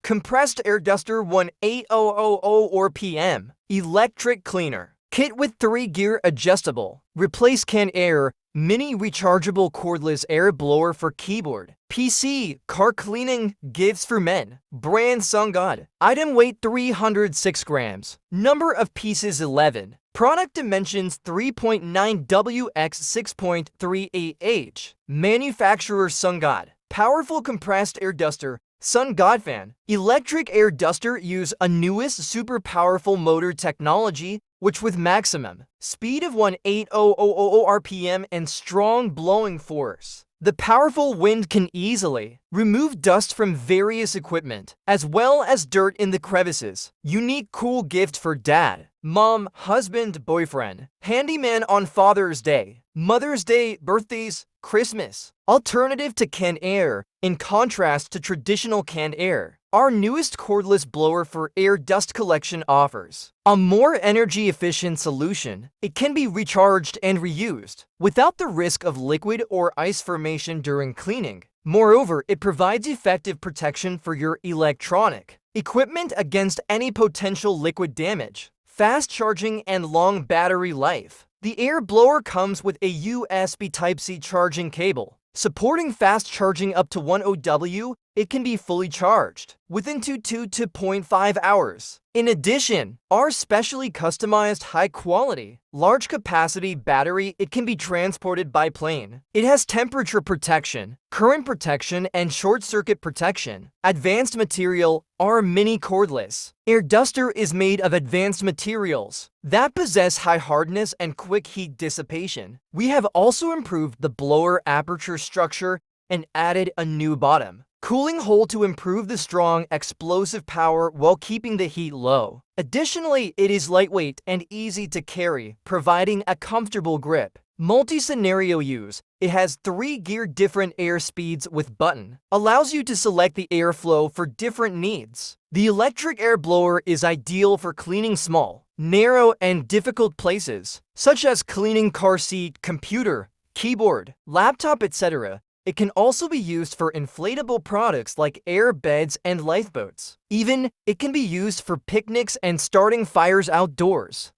Compressed air duster 18000 or PM. Electric cleaner. Kit with 3-gear adjustable. Replace canned air. Mini rechargeable cordless air blower for keyboard. PC. Car cleaning. Gifts for men. Brand SunGod. Item weight 306 grams. Number of pieces 11. Product dimensions 3.9W x 6.38H. Manufacturer SunGod. Powerful compressed air duster. SunGod fan. Electric air duster use a newest super powerful motor technology which with maximum speed of 18000 RPM and strong blowing force. The powerful wind can easily remove dust from various equipment, as well as dirt in the crevices. Unique cool gift for dad, mom, husband, boyfriend. Handyman on Father's Day, Mother's Day, birthdays, Christmas. Alternative to canned air, in contrast to traditional canned air. Our newest cordless blower for air dust collection offers a more energy-efficient solution. It can be recharged and reused without the risk of liquid or ice formation during cleaning. Moreover, it provides effective protection for your electronic equipment against any potential liquid damage. Fast charging and long battery life. The air blower comes with a USB Type-C charging cable. Supporting fast charging up to 10W, it can be fully charged within 2 to 2.5 hours. In addition, our specially customized high-quality, large-capacity battery, it can be transported by plane. It has temperature protection, current protection, and short-circuit protection. Advanced material. Our mini cordless air duster is made of advanced materials that possess high hardness and quick heat dissipation. We have also improved the blower aperture structure and added a new bottom cooling hole to improve the strong, explosive power while keeping the heat low. Additionally, it is lightweight and easy to carry, providing a comfortable grip. Multi-scenario use. It has 3-gear different air speeds with button. Allows you to select the airflow for different needs. The electric air blower is ideal for cleaning small, narrow, and difficult places, such as cleaning car seat, computer, keyboard, laptop, etc. It can also be used for inflatable products like air beds and lifeboats. Even, it can be used for picnics and starting fires outdoors.